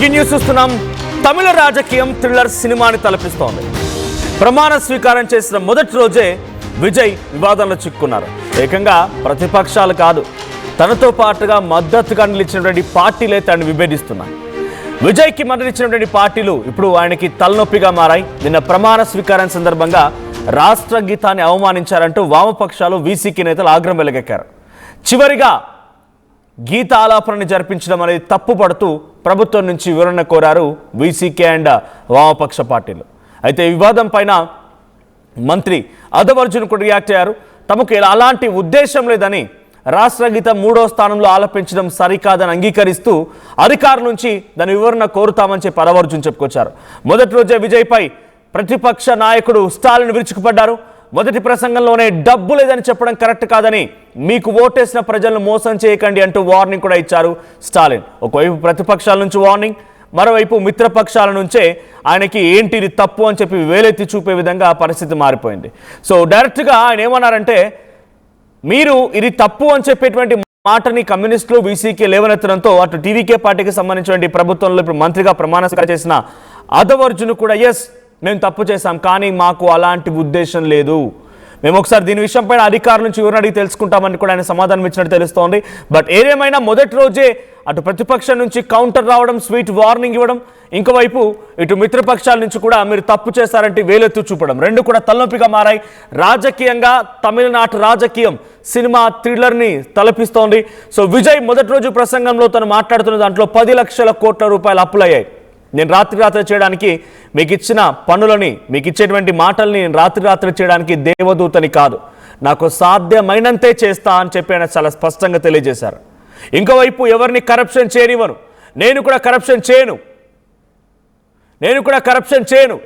Breaking news చూస్తున్నాం. తమిళ రాజకీయం thriller సినిమాని తలపిస్తోంది. ప్రమాణ స్వీకారం చేసిన మొదటి రోజే విజయ్ వివాదంలో చిక్కుకున్నారు. ఏకంగా ప్రతిపక్షాలు కాదు, తనతో పాటుగా మద్దతుగా నిలిచినటువంటి పార్టీలే తనని విభేదిస్తున్నాయి. విజయ్కి మద్దతిచ్చినటువంటి పార్టీలు ఇప్పుడు ఆయనకి తలనొప్పిగా మారాయి. నిన్న ప్రమాణ స్వీకారం సందర్భంగా రాష్ట్ర గీతాన్ని అవమానించారంటూ వామపక్షాలు వీసీకి నేతలు ఆగ్రహం వెలగెక్కారు. చివరిగా గీత ఆలాపనని జరిపించడం అనేది తప్పుపడుతూ ప్రభుత్వం నుంచి వివరణ కోరారు వీసీకే అండ్ వామపక్ష పార్టీలు. అయితే ఈ వివాదం పైన మంత్రి అదవర్జున్ కూడా రియాక్ట్ అయ్యారు. తమకు అలాంటి ఉద్దేశం లేదని, రాష్ట్ర గీతం 3వ స్థానంలో ఆలపించడం సరికాదని అంగీకరిస్తూ అధికారుల నుంచి దాని వివరణ కోరుతామని చెప్పి అదవర్జున్ చెప్పుకొచ్చారు. మొదటి రోజే విజయ్పై ప్రతిపక్ష నాయకుడు స్టాలిన్ విరుచుకుపడ్డారు. మొదటి ప్రసంగంలోనే డబ్బు లేదని చెప్పడం కరెక్ట్ కాదని, మీకు ఓటేసిన ప్రజలను మోసం చేయకండి అంటూ వార్నింగ్ కూడా ఇచ్చారు స్టాలిన్. ఒకవైపు ప్రతిపక్షాల నుంచి వార్నింగ్, మరోవైపు మిత్రపక్షాల నుంచే ఆయనకి ఏంటి ఇది తప్పు అని చెప్పి వేలెత్తి చూపే విధంగా పరిస్థితి మారిపోయింది. సో డైరెక్ట్గా ఆయన ఏమన్నారంటే, మీరు ఇది తప్పు అని చెప్పేటువంటి మాటని కమ్యూనిస్టులు వీసీకే లేవనెత్తడంతో అటు టీవీకే పార్టీకి సంబంధించినటువంటి ప్రభుత్వంలో ఇప్పుడు మంత్రిగా ప్రమాణ స్వీకారం చేసిన అదవర్జున్ కూడా ఎస్ మేము తప్పు చేశాం, కానీ మాకు అలాంటి ఉద్దేశం లేదు, మేము ఒకసారి దీని విషయంపై అధికారుల నుంచి వివరణ అడిగి తెలుసుకుంటామని కూడా ఆయన సమాధానం ఇచ్చినట్టు తెలుస్తోంది. బట్ ఏదేమైనా మొదటి రోజే అటు ప్రతిపక్షం నుంచి కౌంటర్ రావడం, స్వీట్ వార్నింగ్ ఇవ్వడం, ఇంకోవైపు ఇటు మిత్రపక్షాల నుంచి కూడా మీరు తప్పు చేశారంటే వేలెత్తు చూపడం, రెండు కూడా తలనొప్పిగా మారాయి. రాజకీయంగా తమిళనాడు రాజకీయం సినిమా థ్రిల్లర్ని తలపిస్తోంది. సో విజయ్ మొదటి రోజు ప్రసంగంలో తను మాట్లాడుతున్న దాంట్లో 10 లక్షల కోట్ల రూపాయలు అప్పులయ్యాయి. నేను రాత్రి చేయడానికి మీకు ఇచ్చిన పనులని, మీకు ఇచ్చేటువంటి మాటల్ని నేను రాత్రి చేయడానికి దేవదూతని కాదు, నాకు సాధ్యమైనంతే చేస్తా అని చెప్పి ఆయన చాలా స్పష్టంగా తెలియజేశారు. ఇంకోవైపు ఎవరిని కరప్షన్ చేయనివ్వను, నేను కూడా కరప్షన్ చేయను,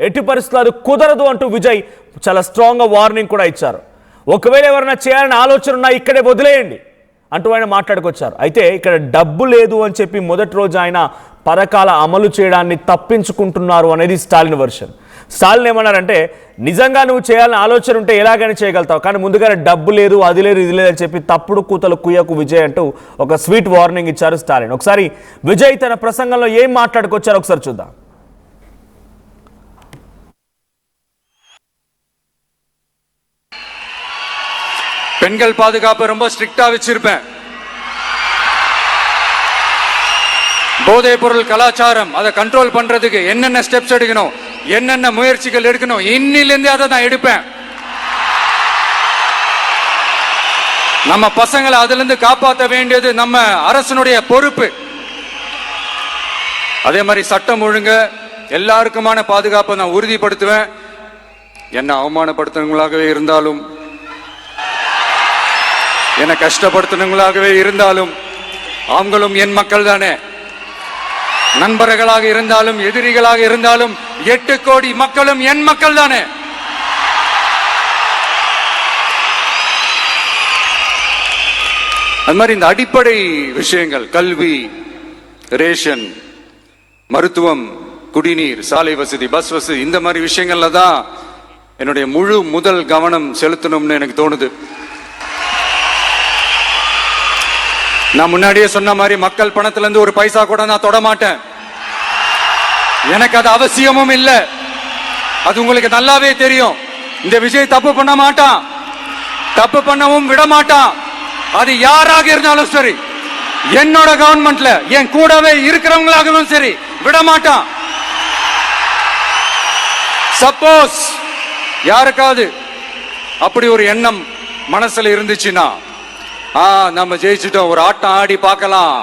ఎట్టి పరిస్థితులు అది కుదరదు అంటూ విజయ్ చాలా స్ట్రాంగ్గా వార్నింగ్ కూడా ఇచ్చారు. ఒకవేళ ఎవరైనా చేయాలని ఆలోచన ఉన్నా ఇక్కడే వదిలేయండి అంటూ ఆయన మాట్లాడుకొచ్చారు. అయితే ఇక్కడ డబ్బు లేదు అని చెప్పి మొదటి రోజు ఆయన పథకాల అమలు చేయడాన్ని తప్పించుకుంటున్నారు అనేది స్టాలిన్ వర్షన్. స్టాలిన్ ఏమన్నారంటే, నిజంగా నువ్వు చేయాలని ఆలోచన ఉంటే ఎలాగైనా చేయగలుగుతావు, కానీ ముందుగానే డబ్బు లేదు, అది లేదు, ఇది లేదని చెప్పి తప్పుడు కూతలు కుయ్యకు విజయ్ అంటూ ఒక స్వీట్ వార్నింగ్ ఇచ్చారు స్టాలిన్. ఒకసారి విజయ్ తన ప్రసంగంలో ఏం మాట్లాడుకొచ్చారో ఒకసారి చూద్దాం. பெண்கள் பாதுகாப்பு ரொம்ப ஸ்ட்ரிக்டா வச்சிருப்பேன். போதைப் பொருள் கலாச்சாரம் அதை கண்ட்ரோல் பண்றதுக்கு என்னென்ன ஸ்டெப்ஸ் எடுக்கணும், என்னென்ன முயற்சிகள் எடுக்கணும், இன்னிலிருந்து அதை நான் எடுப்பேன். நம்ம பசங்களை அதுல இருந்து காப்பாற்ற வேண்டியது நம்ம அரசனுடைய பொறுப்பு. அதே மாதிரி சட்டம் ஒழுங்கு எல்லாருக்குமான பாதுகாப்பை நான் உறுதிப்படுத்துவேன். என்ன அவமானப்படுத்துறவங்களாகவே இருந்தாலும், என்னை கஷ்டப்படுத்தினவங்களாகவே இருந்தாலும், அவங்களும் என் மக்கள் தானே. நண்பர்களாக இருந்தாலும் எதிரிகளாக இருந்தாலும் 8 கோடி மக்களும் என் மக்கள் தானே. அது மாதிரி இந்த அடிப்படை விஷயங்கள், கல்வி, ரேஷன், மருத்துவம், குடிநீர், சாலை வசதி, பஸ் வசதி, இந்த மாதிரி விஷயங்கள்ல தான் என்னுடைய முதல் கவனம் செலுத்தணும்னு எனக்கு தோணுது. நான் முன்னாடியே சொன்ன மாதிரி மக்கள் பணத்துல இருந்து ஒரு பைசா கூட நான் தொட மாட்டேன். எனக்கு அது அவசியமும் இல்லை. அது உங்களுக்கு நல்லாவே தெரியும். இந்த விஜய் தப்பு பண்ண மாட்டான், தப்பு பண்ணவும் விட மாட்டான். அது யாராக இருந்தாலும் சரி, என்னோட கவர்மெண்ட்ல என் கூடவே இருக்கிறவங்களாகவும் சரி, விட மாட்டான். சப்போஸ் யாருக்காவது அப்படி ஒரு எண்ணம் மனசுல இருந்துச்சுன்னா, நம்ம ஜெயிச்சுட்டோம், ஒரு ஆட்டம் ஆடி பார்க்கலாம்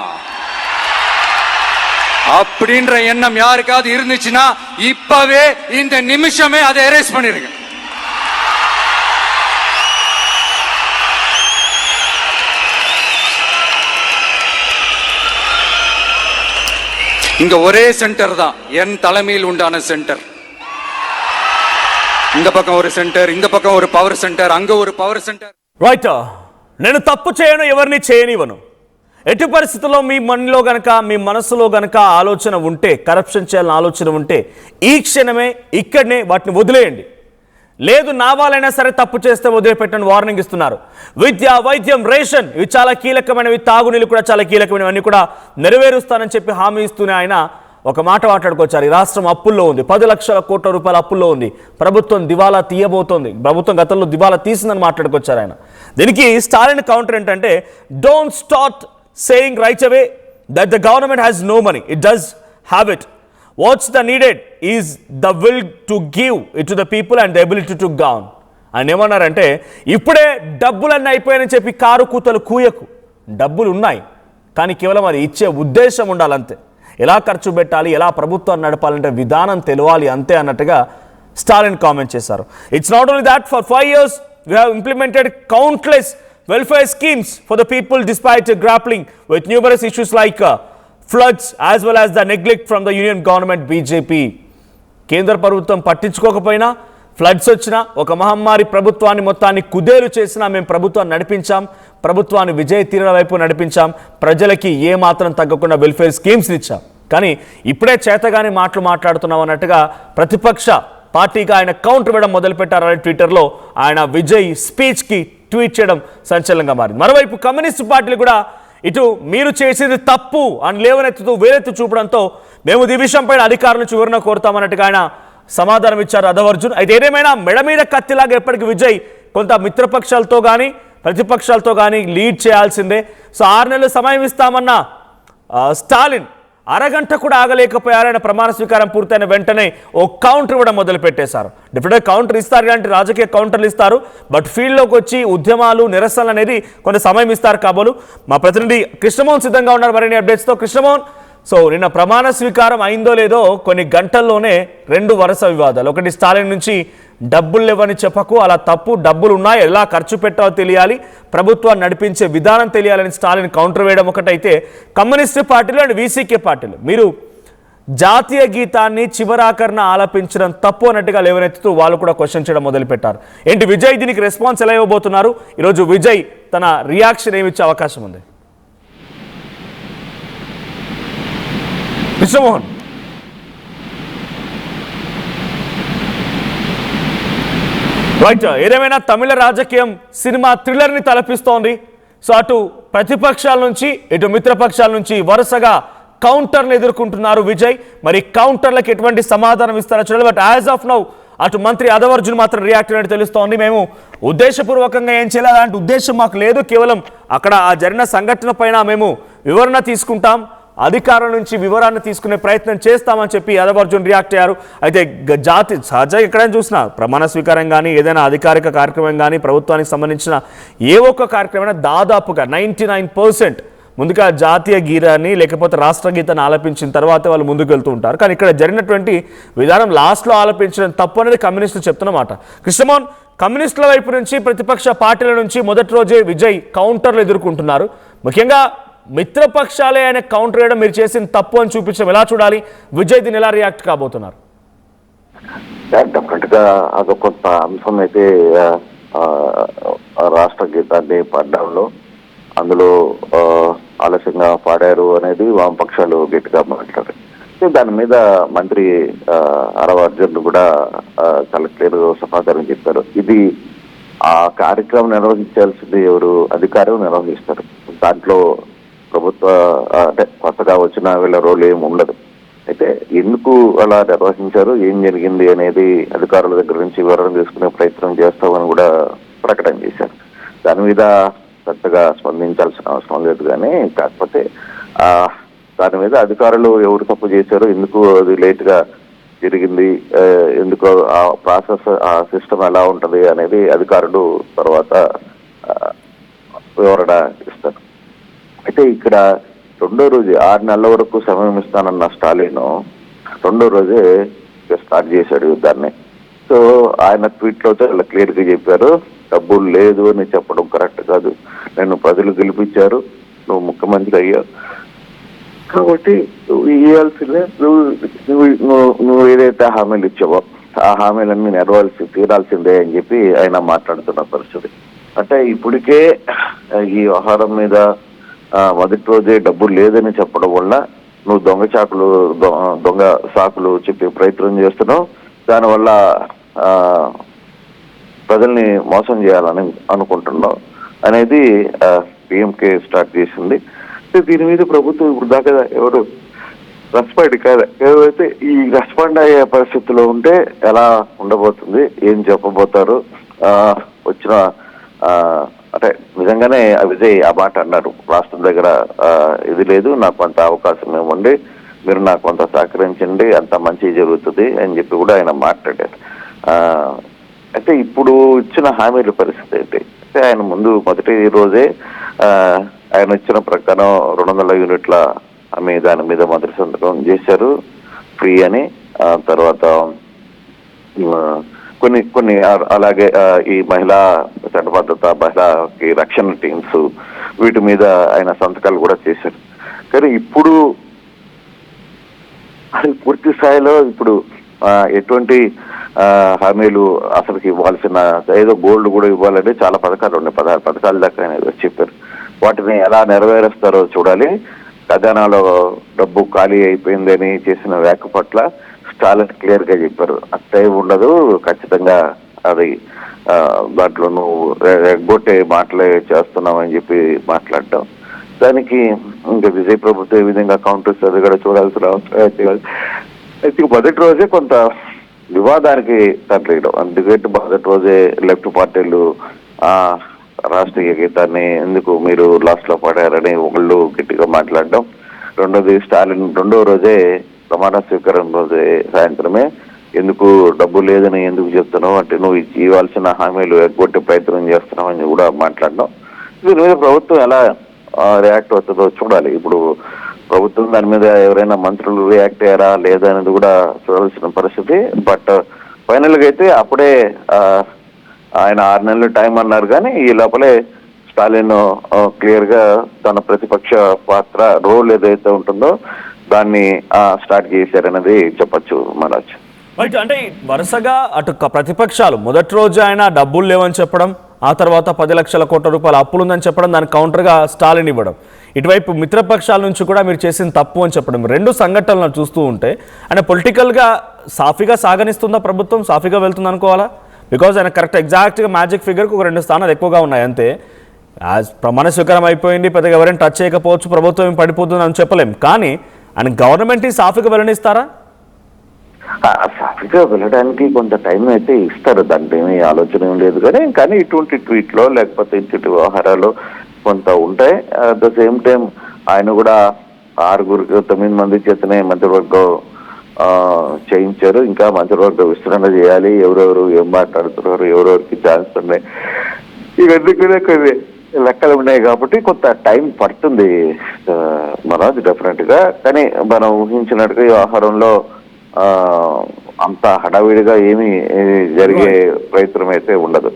அப்படின்ற எண்ணம் யாருக்காவது இருந்துச்சுன்னா இப்பவே இந்த நிமிஷமே அதை எரேஸ் பண்ணிருங்க. இங்க ஒரே சென்டர் தான், என் தலைமையில் உண்டான சென்டர். இந்த பக்கம் ஒரு சென்டர், இந்த பக்கம் ஒரு பவர் சென்டர், அங்க ஒரு பவர் சென்டர். రైట్, నేను తప్పు చేయను, ఎవరిని చేయనివ్వను. ఎట్టి పరిస్థితుల్లో మీ మనలో గనక, మీ మనసులో గనక ఆలోచన ఉంటే, కరప్షన్ చేయాలని ఆలోచన ఉంటే ఈ క్షణమే ఇక్కడనే వాటిని వదిలేయండి. లేదు నా వాళ్ళైనా సరే తప్పు చేస్తే వదిలిపెట్టని వార్నింగ్ ఇస్తున్నారు. విద్య, వైద్యం, రేషన్ ఇవి చాలా కీలకమైనవి, తాగునీళ్ళు కూడా చాలా కీలకమైనవి, అన్ని కూడా నెరవేరుస్తానని చెప్పి హామీ ఇస్తూనే ఆయన ఒక మాట మాట్లాడుకొచ్చారు. ఈ రాష్ట్రం అప్పుల్లో ఉంది, 10 లక్షల కోట్ల రూపాయల అప్పుల్లో ఉంది, ప్రభుత్వం దివాలా తీయబోతోంది, ప్రభుత్వం గతంలో దివాలా తీసిందని మాట్లాడుకొచ్చారు ఆయన. దీనికి స్టాలిన్ కౌంటర్ ఏంటంటే, don't start saying right away that the government has no money, it does have it. What's the needed is the will to give it to the people and the ability to govern. ఆయన ఏమన్నారంటే, ఇప్పుడే డబ్బులన్నీ అయిపోయాయని చెప్పి car కూతలు కూయకు. డబ్బులు ఉన్నాయి, కానీ కేవలం అది ఇచ్చే ఉద్దేశం ఉండాలంతే. ఎలా ఖర్చు పెట్టాలి, ఎలా ప్రభుత్వాన్ని నడపాలంటే విధానం తెలియాలి అంతే అన్నట్టుగా స్టాలిన్ కామెంట్ చేశారు. It's not only that, for 5 years we have implemented countless welfare schemes for the people despite grappling with numerous issues like floods as well as the neglect from the union government BJP. కేంద్ర ప్రభుత్వం పట్టించుకోకపోయినా, floods వచ్చినా, ఒక మహమ్మారి ప్రభుత్వాన్ని మొత్తాన్ని కుదేలు చేసినా మేము ప్రభుత్వాన్ని నడిపించాం, ప్రభుత్వాన్ని విజయ తీరాల వైపు నడిపించాం, ప్రజలకి ఏ మాత్రం తగ్గకుండా వెల్ఫేర్ స్కీమ్స్ ఇచ్చాం. కానీ ఇప్పుడే చేతగాని మాటలు మాట్లాడుతున్నాం అన్నట్టుగా ప్రతిపక్ష పార్టీగా ఆయన కౌంటర్ ఇవ్వడం మొదలుపెట్టారని ట్విట్టర్లో ఆయన విజయ్ స్పీచ్కి ట్వీట్ చేయడం సంచలనంగా మారింది. మరోవైపు కమ్యూనిస్టు పార్టీలు కూడా ఇటు మీరు చేసేది తప్పు అని లేవనెత్తుతూ వేలెత్తి చూపడంతో మేము ఈ విషయంపై అధికారుల నుంచి వివరణ కోరుతామన్నట్టుగా ఆయన సమాధానం ఇచ్చారు అదవర్జున్. అయితే ఏదేమైనా మెడ మీద కత్తిలాగా ఎప్పటికీ విజయ్ కొంత మిత్రపక్షాలతో కానీ ప్రతిపక్షాలతో కానీ లీడ్ చేయాల్సిందే. సో 6 నెలలు సమయం ఇస్తామన్న స్టాలిన్ అరగంట కూడా ఆగలేకపోయారని ప్రమాణ స్వీకారం పూర్తయిన వెంటనే ఓ కౌంటర్ ఇవ్వడం మొదలు పెట్టేశారు. డెఫినెట్గా కౌంటర్ ఇస్తారు, ఇలాంటి రాజకీయ కౌంటర్లు ఇస్తారు, బట్ ఫీల్డ్లోకి వచ్చి ఉద్యమాలు నిరసనలు అనేది కొంత సమయం ఇస్తారు కాబోలు. మా ప్రతినిధి కృష్ణమోహన్ సిద్ధంగా ఉన్నారు మరిన్ని అప్డేట్స్తో. కృష్ణమోహన్, సో నిన్న ప్రమాణ స్వీకారం అయిందో లేదో కొన్ని గంటల్లోనే 2 వరుస వివాదాలు. ఒకటి స్టాలిన్ నుంచి డబ్బులు లేవని చెప్పకు, అలా తప్పు, డబ్బులు ఉన్నాయి, ఎలా ఖర్చు పెట్టాలో తెలియాలి, ప్రభుత్వాన్ని నడిపించే విధానం తెలియాలని స్టాలిన్ కౌంటర్ వేయడం ఒకటైతే, కమ్యూనిస్టు పార్టీలు అండ్ వీసీకే పార్టీలు మీరు జాతీయ గీతాన్ని చివరాకరణ ఆలపించడం తప్పు అన్నట్టుగా లేవనెత్తుతూ వాళ్ళు కూడా క్వశ్చన్ చేయడం మొదలుపెట్టారు. ఏంటి విజయ్ దీనికి రెస్పాన్స్ ఎలా ఇవ్వబోతున్నారు? ఈరోజు విజయ్ తన రియాక్షన్ ఏమిచ్చే అవకాశం ఉంది? కృష్ణమోహన్, రైట్, ఏదేమైనా తమిళ రాజకీయం సినిమా థ్రిల్లర్ని తలపిస్తోంది. సో అటు ప్రతిపక్షాల నుంచి ఇటు మిత్రపక్షాల నుంచి వరుసగా కౌంటర్లు ఎదుర్కొంటున్నారు విజయ్. మరి కౌంటర్లకు ఎటువంటి సమాధానం ఇస్తారో చూడాలి. బట్ యాజ్ ఆఫ్ నౌ అటు మంత్రి అదవర్జున్ మాత్రం రియాక్ట్ అయినట్టు తెలుస్తోంది. మేము ఉద్దేశపూర్వకంగా ఏం చేయాలి, అలాంటి ఉద్దేశం మాకు లేదు, కేవలం అక్కడ ఆ జరిగిన సంఘటన పైన మేము వివరణ తీసుకుంటాం, అధికారుల నుంచి వివరాన్ని తీసుకునే ప్రయత్నం చేస్తామని చెప్పి అదవర్జున్ రియాక్ట్ అయ్యారు. అయితే జాతి సహజంగా ఎక్కడైనా చూసినా ప్రమాణ స్వీకారం కానీ ఏదైనా అధికారిక కార్యక్రమం కానీ ప్రభుత్వానికి సంబంధించిన ఏ ఒక్క కార్యక్రమం దాదాపుగా 99% ముందుగా జాతీయ గీతాన్ని లేకపోతే రాష్ట్ర గీతాన్ని ఆలపించిన తర్వాత వాళ్ళు ముందుకు వెళ్తూ ఉంటారు. కానీ ఇక్కడ జరిగినటువంటి విధానం లాస్ట్లో ఆలపించడం తప్పు అనేది కమ్యూనిస్టులు చెప్తున్నమాట. కృష్ణమోహన్, కమ్యూనిస్టుల వైపు నుంచి ప్రతిపక్ష పార్టీల నుంచి మొదటి రోజే విజయ్ కౌంటర్లు ఎదుర్కొంటున్నారు. ముఖ్యంగా మిత్రపక్షాలే ఆయన కౌంటర్ వేయడం మీరు చేసిన తప్పు అని చూపించడం ఎలా చూడాలి? విజయ్ దీన్ని ఎలా రియాక్ట్ కాబోతున్నారు? డెఫినెట్ గా అదొక అంశం అయితే రాష్ట్ర గీతాన్ని పాడడంలో అందులో ఆలస్యంగా పాడారు అనేది వామపక్షాలు గట్టిగా మాట్లాడారు. దాని మీద మంత్రి అదవర్జున్ కూడా చాలా క్లియర్ సమాధానం చెప్పారు. ఇది ఆ కార్యక్రమం నిర్వహించాల్సింది ఎవరు? అధికారులు నిర్వహిస్తారు. దాంట్లో ప్రభుత్వ అంటే కొత్తగా వచ్చిన వీళ్ళ రోల్ ఏమి ఉండదు. అయితే ఎందుకు అలా నిర్వహించారు, ఏం జరిగింది అనేది అధికారుల దగ్గర నుంచి వివరణ తీసుకునే ప్రయత్నం చేస్తామని కూడా ప్రకటన చేశారు. దాని మీద పెద్దగా స్పందించాల్సిన అవసరం లేదు. కానీ కాకపోతే దాని మీద అధికారులు ఎవరు తప్పు చేశారు, ఎందుకు అది లేట్ గా జరిగింది, ఎందుకు ఆ ప్రాసెస్ ఆ సిస్టమ్ ఎలా ఉంటది అనేది అధికారులు తర్వాత వివరణ ఇస్తారు. అయితే ఇక్కడ 2వ రోజు 6 నెలల వరకు సమయం ఇస్తానన్న స్టాలిన్ 2వ రోజే స్టార్ట్ చేశాడు యుద్ధాన్ని. సో ఆయన ట్వీట్ లో చాలా క్లియర్ గా చెప్పారు, డబ్బులు లేదు అని చెప్పడం కరెక్ట్ కాదు, నేను ప్రజలు గెలిపించారు, నువ్వు ముఖ్యమంత్రి అయ్యావు కాబట్టి నువ్వు ఇవ్వాల్సిందే, నువ్వు ఏదైతే హామీలు ఇచ్చావో ఆ హామీలన్నీ తీరాల్సిందే అని చెప్పి ఆయన మాట్లాడుతున్న పరిస్థితి. అంటే ఇప్పటికే ఈ వ్యవహారం మీద మొదటి రోజే డబ్బులు లేదని చెప్పడం వల్ల నువ్వు దొంగ సాకులు చెప్పే ప్రయత్నం చేస్తున్నావు, దానివల్ల ప్రజల్ని మోసం చేయాలని అనుకుంటున్నావు అనేది పిఎంకే స్టార్ట్ చేసింది. దీని మీద ప్రభుత్వం ఇప్పుడు దాకా ఎవరు రెస్పాండ్ కాదు. ఏదైతే ఈ రెస్పాండ్ అయ్యే పరిస్థితిలో ఉంటే ఎలా ఉండబోతుంది, ఏం చెప్పబోతారు, వచ్చిన అంటే నిజంగానే విజయ్ ఆ మాట అన్నారు, రాష్ట్రం దగ్గర ఇది లేదు, నాకు కొంత అవకాశం ఇవ్వండి, మీరు నాకు కొంత సహకరించండి, అంత మంచి జరుగుతుంది అని చెప్పి కూడా ఆయన మాట్లాడారు. అయితే ఇప్పుడు ఇచ్చిన హామీల పరిస్థితి ఏంటి అంటే, ఆయన ముందు మొదటి రోజే ఆయన ఇచ్చిన ప్రకారం 200 యూనిట్ల హామీ దాని మీద మొదటి సంతకం చేశారు ఫ్రీ అని. తర్వాత కొన్ని అలాగే ఈ మహిళా చట్టబద్ధత, మహిళకి రక్షణ టీమ్స్, వీటి మీద ఆయన సంతకాలు కూడా చేశారు. కానీ ఇప్పుడు అది పూర్తి స్థాయిలో ఇప్పుడు ఎటువంటి హామీలు అసలుకి ఇవ్వాల్సిన, ఏదో గోల్డ్ కూడా ఇవ్వాలంటే చాలా పథకాలు ఉన్నాయి, 16 పథకాల దాకా ఆయన చెప్పారు. వాటిని ఎలా నెరవేరుస్తారో చూడాలి. ఖజానాలో డబ్బు ఖాళీ అయిపోయిందని చేసిన వ్యాఖ్య పట్ల స్టాలిన్ క్లియర్ గా చెప్పారు, అట్టే ఉండదు, ఖచ్చితంగా అది దాంట్లో నువ్వు ఎగ్గొట్టే మాటలే చేస్తున్నావని చెప్పి మాట్లాడటం. దానికి ఇంకా విజయ్ ప్రభుత్వం ఏ విధంగా కౌంటర్స్ అది కూడా చూడాల్సిన అవసరం అయితే మొదటి రోజే కొంత వివాదానికి తరలేయడం. అందుకంటే మొదటి రోజే లెఫ్ట్ పార్టీలు రాష్ట్రీయ గీతాన్ని ఎందుకు మీరు లాస్ట్ లో పడారని ఒకళ్ళు గట్టిగా మాట్లాడడం. రెండోది స్టాలిన్ రెండో రోజే ప్రమాణ స్వీకారం రోజే సాయంత్రమే ఎందుకు డబ్బు లేదని ఎందుకు చెప్తున్నావు అంటే, నువ్వు ఇవ్వాల్సిన హామీలు ఎగ్గొట్టే ప్రయత్నం చేస్తున్నావు అని కూడా మాట్లాడడం. దీని మీద ప్రభుత్వం ఎలా రియాక్ట్ అవుతుందో చూడాలి. ఇప్పుడు ప్రభుత్వం దాని మీద ఎవరైనా మంత్రులు రియాక్ట్ అయ్యారా లేదా అనేది కూడా చూడాల్సిన పరిస్థితి. బట్ ఫైనల్ గా అయితే అప్పుడే ఆయన 6 నెలలు టైం అన్నారు, కానీ ఈ లోపలే స్టాలిన్ క్లియర్ గా తన ప్రతిపక్ష పాత్ర రోల్ ఏదైతే ఉంటుందో దాన్ని స్టార్ట్ చేశారనేది చెప్పచ్చు మనోజ్. రైట్, అంటే వరుసగా అటు ప్రతిపక్షాలు మొదటి రోజు ఆయన డబ్బులు లేవని చెప్పడం, ఆ తర్వాత 10 లక్షల కోట్ల రూపాయల అప్పులుందని చెప్పడం, దానికి కౌంటర్గా స్టాలిన్ ఇవ్వడం, ఇటువైపు మిత్రపక్షాల నుంచి కూడా మీరు చేసిన తప్పు అని చెప్పడం, రెండు సంఘటనలను చూస్తూ ఉంటే ఆయన పొలిటికల్గా సాఫీగా సాగనిస్తుందా ప్రభుత్వం, సాఫీగా వెళ్తుంది అనుకోవాలా? బికాజ్ ఆయన కరెక్ట్ ఎగ్జాక్ట్గా మ్యాజిక్ ఫిగర్కి ఒక 2 స్థానాలు ఎక్కువగా ఉన్నాయి అంతే. ప్రమాణ స్వీకారం అయిపోయింది, పెద్దగా ఎవరైనా టచ్ చేయకపోవచ్చు, ప్రభుత్వం ఏం పడిపోతుంది అని చెప్పలేం, కానీ ఆయన గవర్నమెంట్ సాఫీగా వెళ్ళనిస్తారా? సాఫీగా వెళ్ళడానికి కొంత టైం అయితే ఇస్తారు, దాంట్లో ఏమీ ఆలోచన ఏం లేదు. కానీ ఇటువంటి ట్వీట్లో లేకపోతే ఇటువంటి వ్యవహారాలు కొంత ఉంటాయి. అట్ ద సేమ్ టైం ఆయన కూడా 9 మంది చేతనే మంత్రివర్గం చేయించారు, ఇంకా మంత్రివర్గ విస్తరణ చేయాలి, ఎవరెవరు ఏం మాట్లాడుతున్నారు, ఎవరెవరికి ఛాన్స్ ఉన్నాయి, ఇవన్నీ కూడా కొన్ని లెక్కలు ఉన్నాయి కాబట్టి కొంత టైం పడుతుంది మనోజ్ డెఫినెట్ గా. కానీ మనం ఊహించినట్టుగా ఈ వ్యవహారంలో అంత హడావిడిగా ఏమీ జరిగే ప్రయత్నం అయితే ఉండదు.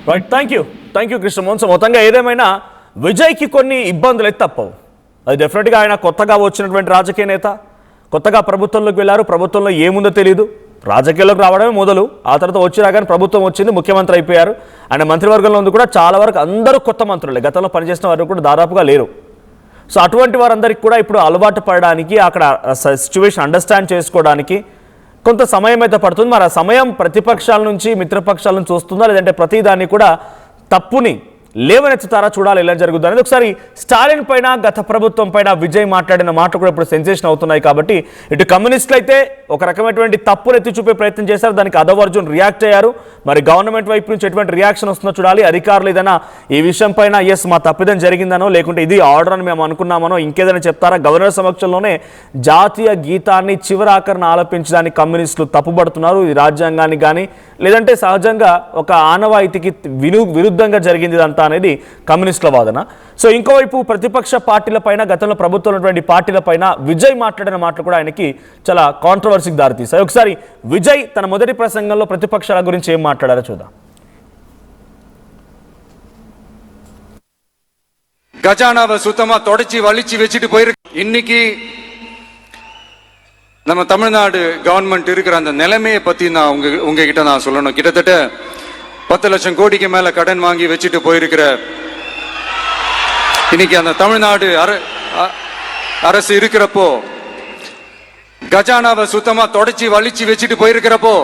Right, thank you Krishnamohan. So మొత్తంగా ఏదేమైనా విజయ్కి కొన్ని ఇబ్బందులు అయితే తప్పవు. అది డెఫినెట్గా ఆయన కొత్తగా వచ్చినటువంటి రాజకీయ నేత, కొత్తగా ప్రభుత్వంలోకి వెళ్ళారు, ప్రభుత్వంలో ఏముందో తెలియదు, రాజకీయాల్లోకి రావడమే మొదలు, ఆ తర్వాత వచ్చి రాగానే ప్రభుత్వం వచ్చింది, ముఖ్యమంత్రి అయిపోయారు. ఆయన మంత్రివర్గంలో ఉంది కూడా చాలా వరకు అందరూ కొత్త మంత్రులే, గతంలో పనిచేసిన వారు కూడా దాదాపుగా లేరు. సో అటువంటి వారందరికీ కూడా ఇప్పుడు అలవాటు పడడానికి, అక్కడ సిచ్యువేషన్ అండర్స్టాండ్ చేసుకోవడానికి కొంత సమయం అయితే పడుతుంది. మరి ఆ సమయం ప్రతిపక్షాల నుంచి మిత్రపక్షాల నుంచి వస్తుందా, లేదంటే ప్రతిదాన్ని కూడా తప్పుని లేవనెత్తుతారా, చూడాలి ఎలా జరుగుతుంది అనేది. ఒకసారి స్టాలిన్ పైన గత ప్రభుత్వం పైన విజయ్ మాట్లాడిన మాటలు కూడా ఇప్పుడు సెన్సేషన్ అవుతున్నాయి. కాబట్టి ఇటు కమ్యూనిస్టులు అయితే ఒక రకమైనటువంటి తప్పులు ఎత్తి చూపే ప్రయత్నం చేశారు, దానికి అదవ్ అర్జున్ రియాక్ట్ అయ్యారు. మరి గవర్నమెంట్ వైపు నుంచి ఎటువంటి రియాక్షన్ వస్తుందో చూడాలి. అధికారులు ఏదైనా ఈ విషయం పైన ఎస్ మా తప్పిదం జరిగిందనో, లేకుంటే ఇది ఆర్డర్ అని మేము అనుకున్నామనో ఇంకేదైనా చెప్తారా? గవర్నర్ సమక్షంలోనే జాతీయ గీతాన్ని చివరాఖరణ ఆలపించడానికి కమ్యూనిస్టులు తప్పుపడుతున్నారు. ఇది రాజ్యాంగానికి కానీ లేదంటే సహజంగా ఒక ఆనవాయితీకి విరుద్ధంగా జరిగింది ఇదంతా అనేది కమ్యూనిస్టుల వాదన. సో ఇంకోవైపు ప్రతిపక్ష పార్టీలపైన, గతంలో ప్రభుత్వం ఉన్నటువంటి పార్టీలపైన విజయ్ మాట్లాడిన మాటలు కూడా ఆయనకి చాలా కాంట్రవర్సీకి దారితీశాయి. ఒకసారి విజయ్ తన మొదటి ప్రసంగంలో ప్రతిపక్షాల గురించి ఏం మాట్లాడారో చూద్దాం. கஜானாவை சுத்தமா தொடச்சி வலிச்சு வச்சுட்டு போயிருக்கு. இன்னைக்கு நம்ம தமிழ்நாடு கவர்மெண்ட் இருக்கிற அந்த நிலைமையை பத்தி நான் உங்ககிட்ட நான் சொல்லணும். கிட்டத்தட்ட 10 லட்சம் கோடிக்கு மேல கடன் வாங்கி வச்சுட்டு போயிருக்கிற இன்னைக்கு அந்த தமிழ்நாடு அரசு இருக்கிறப்போ, கஜானாவை சுத்தமா தொடச்சி வலிச்சு வச்சுட்டு போயிருக்கிறப்போ,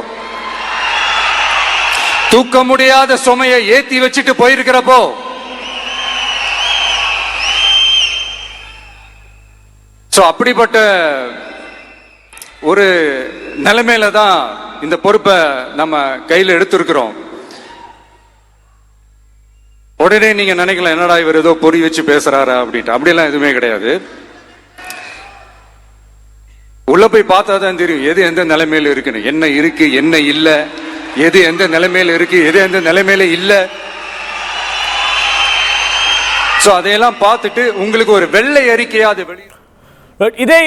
தூக்க முடியாத சுமையை ஏத்தி வச்சுட்டு போயிருக்கிறப்போ, ஸோ அப்படிப்பட்ட ஒரு நிலைமையில தான் இந்த பொறுப்பை நம்ம கையில் எடுத்திருக்கிறோம். உடனே நீங்க நினைக்கலாம், என்னடா இவர் ஏதோ பொறி வச்சு பேசுறாரா அப்படின்ட்டு. அப்படியெல்லாம் எதுவுமே கிடையாது. உள்ள போய் பார்த்தா தான் தெரியும் எது எந்த நிலைமையில இருக்குன்னு, என்ன இருக்கு என்ன இல்ல, எது எந்த நிலைமையில இருக்கு எது எந்த நிலைமையில இல்ல. சோ அதையெல்லாம் பார்த்துட்டு உங்களுக்கு ஒரு வெள்ளை அறிக்கையா அது வெளியே. ఇదే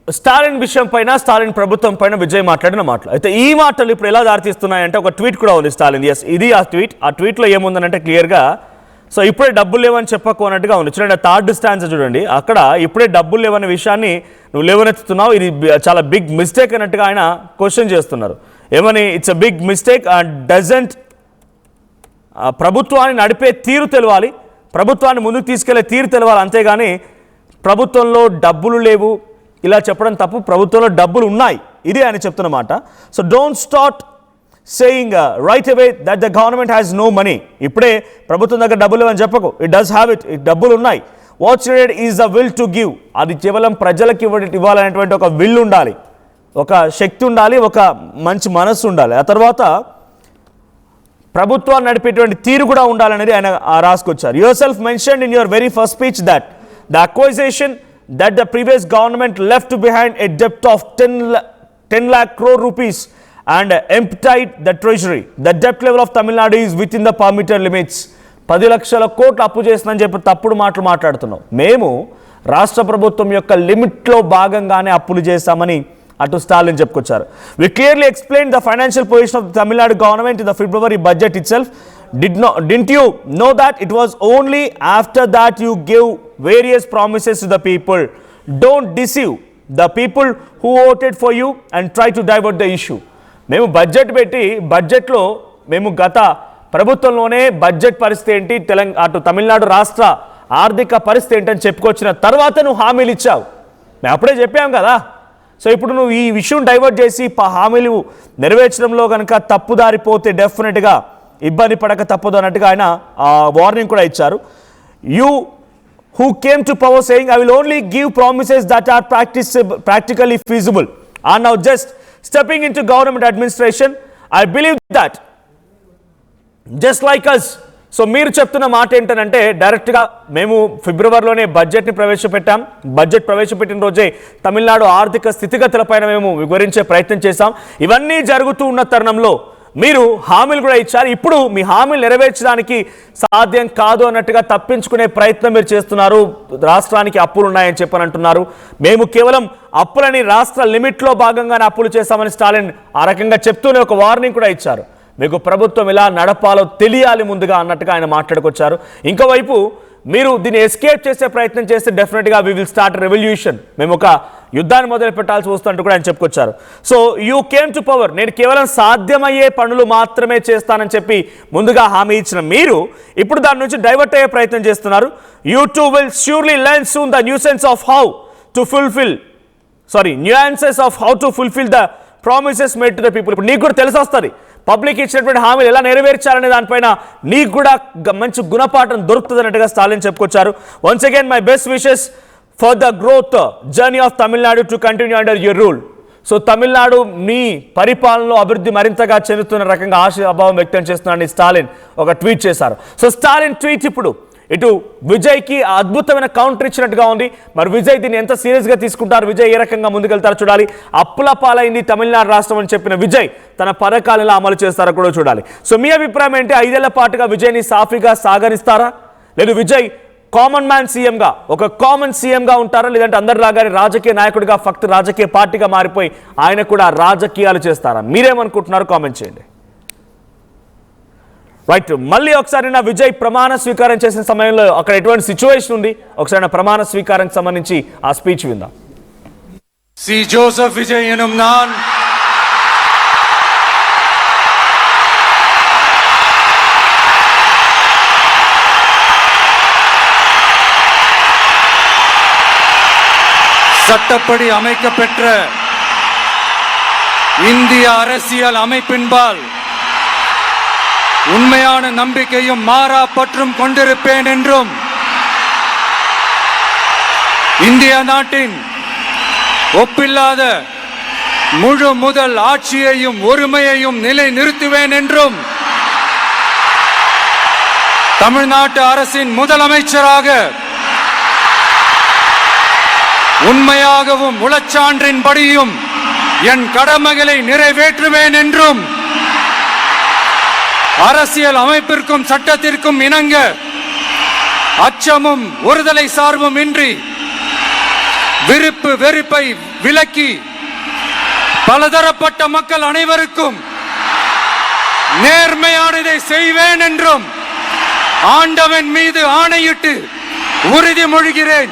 స్టాలిన్ విషయం పైన, స్టాలిన్ ప్రభుత్వం పైన విజయ్ మాట్లాడిన మాటలు అయితే ఈ మాటలు ఇప్పుడు ఎలా దారితీస్తున్నాయంటే ఒక ట్వీట్ కూడా ఉంది స్టాలిన్. ఎస్, ఇది ఆ ట్వీట్లో ఏముందనంటే క్లియర్గా, సో ఇప్పుడే డబ్బులు లేవని చెప్పకు అన్నట్టుగా ఉంది. చూడండి, థర్డ్ స్టాన్స్ చూడండి, అక్కడ ఇప్పుడే డబ్బులు లేవనే విషయాన్ని నువ్వు లేవనెత్తుతున్నావు, ఇది చాలా బిగ్ మిస్టేక్ అన్నట్టుగా ఆయన క్వశ్చన్ చేస్తున్నారు. ఏమని? It's a big mistake and doesn't, ప్రభుత్వాన్ని నడిపే తీరు తెలవాలి, ప్రభుత్వాన్ని ముందుకు తీసుకెళ్లే తీరు తెలవాలి, అంతేగాని ప్రభుత్వంలో డబ్బులు లేవు ఇలా చెప్పడం తప్పు. ప్రభుత్వంలో డబ్బులు ఉన్నాయి, ఇదే ఆయన చెప్తున్నమాట. So don't start saying right away that the government has no money. ఇప్పుడే ప్రభుత్వం దగ్గర డబ్బులు లేవని చెప్పకు, ఇట్ డస్ హ్యావ్ ఇట్, డబ్బులు ఉన్నాయి. What's needed is the will to give. అది కేవలం ప్రజలకు ఇవ్వాలనేటువంటి ఒక విల్ ఉండాలి, ఒక శక్తి ఉండాలి, ఒక మంచి మనస్సు ఉండాలి. ఆ తర్వాత ప్రభుత్వాన్ని నడిపేటువంటి తీరు కూడా ఉండాలనేది ఆయన రాసుకొచ్చారు. Yourself mentioned in your very first speech that the acquisition that the previous government left behind a debt of 10 lakh crore rupees and emptied the treasury. The debt level of Tamil Nadu is within the permitted limits. 10 లక్షల కోట్లు అప్పు చేస్తుందని చెప్పి తప్పుడు మాటలు మాట్లాడుతున్నాం. మేము రాష్ట్ర ప్రభుత్వం యొక్క లిమిట్లో భాగంగానే అప్పులు చేశామని అటు స్టాలిన్ చెప్పుకొచ్చారు. We clearly explained the financial position of the Tamil Nadu government in the February budget itself. Didn't you know that it was only after that you gave various promises to the people? Don't deceive the people who voted for you and try to divert the issue. మేము budget పెట్టి, బడ్జెట్లో మేము గత ప్రభుత్వంలోనే budget పరిస్థితి ఏంటి, అటు తమిళనాడు రాష్ట్ర ఆర్థిక పరిస్థితి ఏంటని చెప్పుకొచ్చిన తర్వాత నువ్వు హామీలు ఇచ్చావు. మేము అప్పుడే చెప్పాం కదా. సో ఇప్పుడు నువ్వు ఈ విషయం డైవర్ట్ చేసి హామీలు నెరవేర్చడంలో కనుక తప్పుదారిపోతే డెఫినెట్గా ఇబ్బంది పడక తప్పదు అన్నట్టుగా ఆయన వార్నింగ్ కూడా ఇచ్చారు. You who came to power saying I will only give promises that are practically feasible are now just stepping into government administration. I believe that just like us. So మీరు చెప్తున్న మాట ఏంటంటే, డైరెక్ట్గా మేము ఫిబ్రవరిలోనే బడ్జెట్ని ప్రవేశపెట్టాం, బడ్జెట్ ప్రవేశపెట్టిన రోజే తమిళనాడు ఆర్థిక స్థితిగతులపైన మేము వివరించే ప్రయత్నం చేశాం. ఇవన్నీ జరుగుతూ ఉన్న తరుణంలో మీరు హామీలు కూడా ఇచ్చారు. ఇప్పుడు మీ హామీలు నెరవేర్చడానికి సాధ్యం కాదు అన్నట్టుగా తప్పించుకునే ప్రయత్నం మీరు చేస్తున్నారు. రాష్ట్రానికి అప్పులు ఉన్నాయని చెప్పని అంటున్నారు. మేము కేవలం అప్పులని రాష్ట్ర లిమిట్లో భాగంగానే అప్పులు చేశామని స్టాలిన్ ఆ రకంగా చెప్తూనే ఒక వార్నింగ్ కూడా ఇచ్చారు. మీకు ప్రభుత్వం ఎలా నడపాలో తెలియాలి ముందుగా అన్నట్టుగా ఆయన మాట్లాడుకొచ్చారు. ఇంకోవైపు మీరు దీన్ని ఎస్కేప్ చేసే ప్రయత్నం చేస్తే డెఫినెట్గా వి విల్ స్టార్ట్ రెవల్యూషన్, మేము ఒక యుద్ధాన్ని మొదలు పెట్టాల్సి వస్తుందంటూ కూడా ఆయన చెప్పుకొచ్చారు. So you came to power, నేను కేవలం సాధ్యమయ్యే పనులు మాత్రమే చేస్తానని చెప్పి ముందుగా హామీ ఇచ్చిన మీరు ఇప్పుడు దాని నుంచి డైవర్ట్ అయ్యే ప్రయత్నం చేస్తున్నారు. You two will surely learn soon the nuisance of how to nuances of how to fulfil the promises made to the people. ఇప్పుడు నీకు కూడా తెలిసి వస్తుంది పబ్లిక్ ఇచ్చినటువంటి హామీలు ఎలా నెరవేర్చాలనే దానిపైన నీకు కూడా మంచి గుణపాఠం దొరుకుతుంది అన్నట్టుగా స్టాలిన్ చెప్పుకొచ్చారు. Once again my best wishes for the growth journey of Tamil Nadu to continue under your rule. So Tamil Nadu మీ పరిపాలనలో అభివృద్ధి మరింతగా చెందుతున్న రకంగా ఆశాభావం వ్యక్తం చేస్తున్నాడని స్టాలిన్ ఒక ట్వీట్ చేశారు. సో స్టాలిన్ ట్వీట్ ఇప్పుడు ఇటు విజయ్కి అద్భుతమైన కౌంటర్ ఇచ్చినట్టుగా ఉంది. మరి విజయ్ దీన్ని ఎంత సీరియస్గా తీసుకుంటారు, విజయ్ ఏ రకంగా ముందుకెళ్తారో చూడాలి. అప్పుల పాలైంది తమిళనాడు రాష్ట్రం అని చెప్పిన విజయ్ తన పథకాలు ఎలా అమలు చేస్తారో కూడా చూడాలి. సో మీ అభిప్రాయం ఏంటి? 5 ఏళ్ల పాటుగా విజయ్ని సాఫీగా సాగనిస్తారా, లేదు విజయ్ కామన్ మ్యాన్ సీఎంగా, ఒక కామన్ సీఎంగా ఉంటారా, లేదంటే అందరిలాగానే రాజకీయ నాయకుడిగా ఫక్త్ రాజకీయ పార్టీగా మారిపోయి ఆయన కూడా రాజకీయాలు చేస్తారా? మీరేమనుకుంటున్నారు కామెంట్ చేయండి. రైట్, మళ్ళీ ఒకసారి నా విజయ్ ప్రమాణ స్వీకారం చేసిన సమయంలో అక్కడ ఎటువంటి సిచ్యువేషన్ ఉంది, ఒకసారి నా ప్రమాణ స్వీకారానికి సంబంధించి ఆ స్పీచ్ విందాం. సి జోసెఫ్ విజయ్ ఎనుం నాన్ சட்டப்படி அமைக்கப்பெற்ற இந்திய அரசியல் அமைப்பின்பால் உண்மையான நம்பிக்கையும் மாறா பற்றும் கொண்டிருப்பேன் என்றும் இந்திய நாட்டின் ஒப்பில்லாத முழு முதல் ஆட்சியையும் ஒருமையையும் நிலை நிறுத்துவேன் என்றும் தமிழ்நாட்டு அரசின் முதலமைச்சராக உண்மையாகவும் உளச்சான்றின்படியும் என் கடமைகளை நிறைவேற்றுவேன் என்றும் அரசியல் அமைப்பிற்கும் சட்டத்திற்கும் இணங்க அச்சமும் ஒருதலை சார்பும் இன்றி விருப்பு வெறுப்பை விலக்கி பலதரப்பட்ட மக்கள் அனைவருக்கும் நேர்மையானதை செய்வேன் என்றும் ஆண்டவன் மீது ஆணையிட்டு உறுதிமொழிகிறேன்.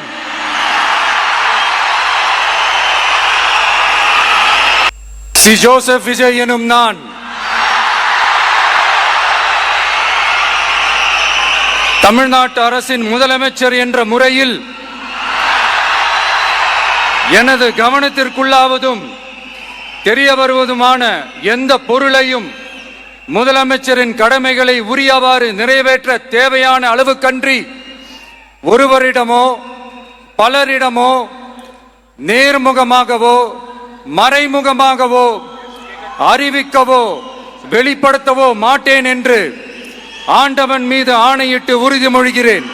சி ஜோசப் விஜய் எனும் நான் தமிழ்நாட்டு அரசின் முதலமைச்சர் என்ற முறையில் எனது கவனத்திற்குள்ளாவதும் தெரிய வருவதுமான எந்த பொருளையும் முதலமைச்சரின் கடமைகளை உரியவாறு நிறைவேற்ற தேவையான அளவுக்கன்றி ஒருவரிடமோ பலரிடமோ நேர்முகமாகவோ மறைமுகமாகவோ அறிவிக்கவோ வெளிப்படுத்தவோ மாட்டேன் என்று ஆண்டவன் மீது ஆணையிட்டு உறுதிமொழிகிறேன்.